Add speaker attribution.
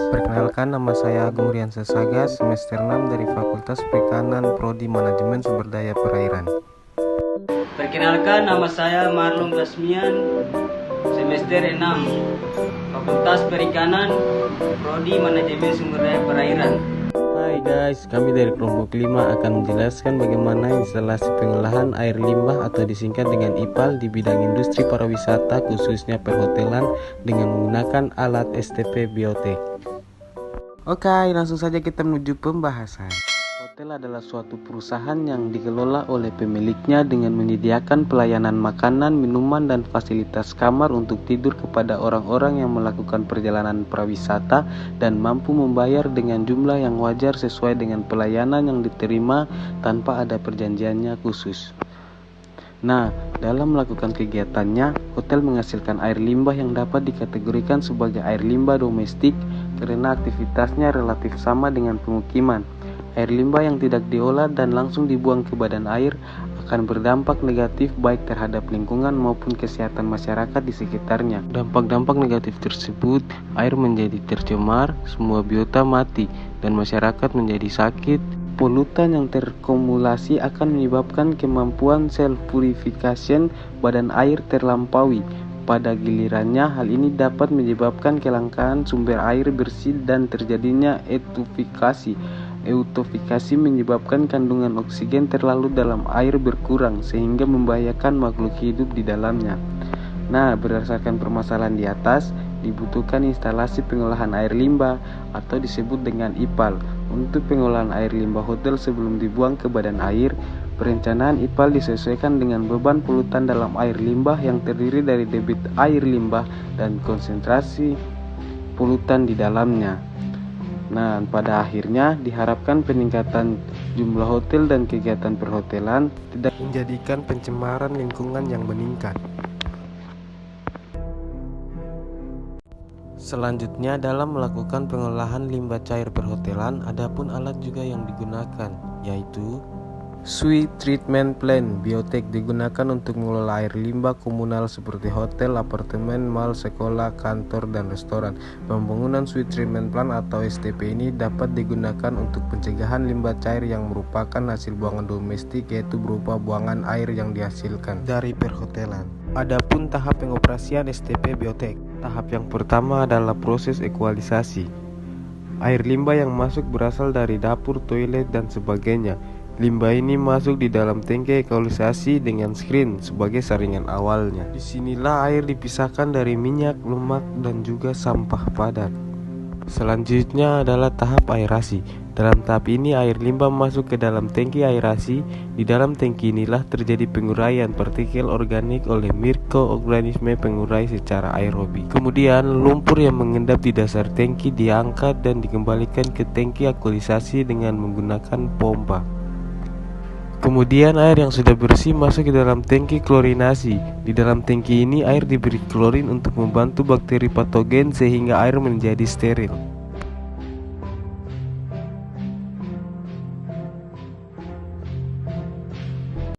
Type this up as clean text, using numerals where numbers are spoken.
Speaker 1: Perkenalkan, nama saya Agung Riansyah Sagas, semester 6 dari Fakultas Perikanan, Prodi Manajemen Sumber Daya Perairan.
Speaker 2: Perkenalkan, nama saya Marlon Basmian, semester 6, Fakultas Perikanan, Prodi Manajemen Sumber Daya Perairan.
Speaker 1: Hai guys, kami dari kelompok 5 akan menjelaskan bagaimana instalasi pengolahan air limbah atau disingkat dengan IPAL di bidang industri pariwisata khususnya perhotelan dengan menggunakan alat STP Biotek. Oke, langsung saja kita menuju pembahasan. Hotel adalah suatu perusahaan yang dikelola oleh pemiliknya dengan menyediakan pelayanan makanan, minuman, dan fasilitas kamar untuk tidur kepada orang-orang yang melakukan perjalanan prawisata dan mampu membayar dengan jumlah yang wajar sesuai dengan pelayanan yang diterima tanpa ada perjanjiannya khusus. Nah, dalam melakukan kegiatannya, hotel menghasilkan air limbah yang dapat dikategorikan sebagai air limbah domestik karena aktivitasnya relatif sama dengan pemukiman. Air limbah yang tidak diolah dan langsung dibuang ke badan air akan berdampak negatif baik terhadap lingkungan maupun kesehatan masyarakat di sekitarnya. Dampak-dampak negatif tersebut, air menjadi tercemar, semua biota mati, dan masyarakat menjadi sakit. Polutan yang terkumulasi akan menyebabkan kemampuan self-purification badan air terlampaui. Pada gilirannya, hal ini dapat menyebabkan kelangkaan sumber air bersih dan terjadinya eutrofikasi. Eutrofikasi menyebabkan kandungan oksigen terlalu dalam air berkurang sehingga membahayakan makhluk hidup di dalamnya. Nah, berdasarkan permasalahan di atas, dibutuhkan instalasi pengolahan air limbah atau disebut dengan IPAL. Untuk pengolahan air limbah hotel sebelum dibuang ke badan air, perencanaan IPAL disesuaikan dengan beban polutan dalam air limbah yang terdiri dari debit air limbah dan konsentrasi polutan di dalamnya. Nah, pada akhirnya diharapkan peningkatan jumlah hotel dan kegiatan perhotelan tidak menjadikan pencemaran lingkungan yang meningkat. Selanjutnya, dalam melakukan pengolahan limbah cair perhotelan, adapun alat juga yang digunakan, yaitu Sewage Treatment Plant. Biotek digunakan untuk mengelola air limbah komunal seperti hotel, apartemen, mal, sekolah, kantor, dan restoran. Pembangunan Sewage Treatment Plant atau STP ini dapat digunakan untuk pencegahan limbah cair yang merupakan hasil buangan domestik, yaitu berupa buangan air yang dihasilkan dari perhotelan. Adapun tahap pengoperasian STP Biotek. Tahap yang pertama adalah proses ekualisasi. Air limbah yang masuk berasal dari dapur, toilet, dan sebagainya. Limbah ini masuk di dalam tangki ekualisasi dengan screen sebagai saringan awalnya. Disinilah air dipisahkan dari minyak, lemak, dan juga sampah padat. Selanjutnya adalah tahap aerasi. Dalam tahap ini air limbah masuk ke dalam tangki aerasi. Di dalam tangki inilah terjadi penguraian partikel organik oleh mikroorganisme pengurai secara aerobi. Kemudian lumpur yang mengendap di dasar tangki diangkat dan dikembalikan ke tangki ekualisasi dengan menggunakan pompa. Kemudian air yang sudah bersih masuk ke dalam tangki klorinasi. Di dalam tangki ini air diberi klorin untuk membantu bakteri patogen sehingga air menjadi steril.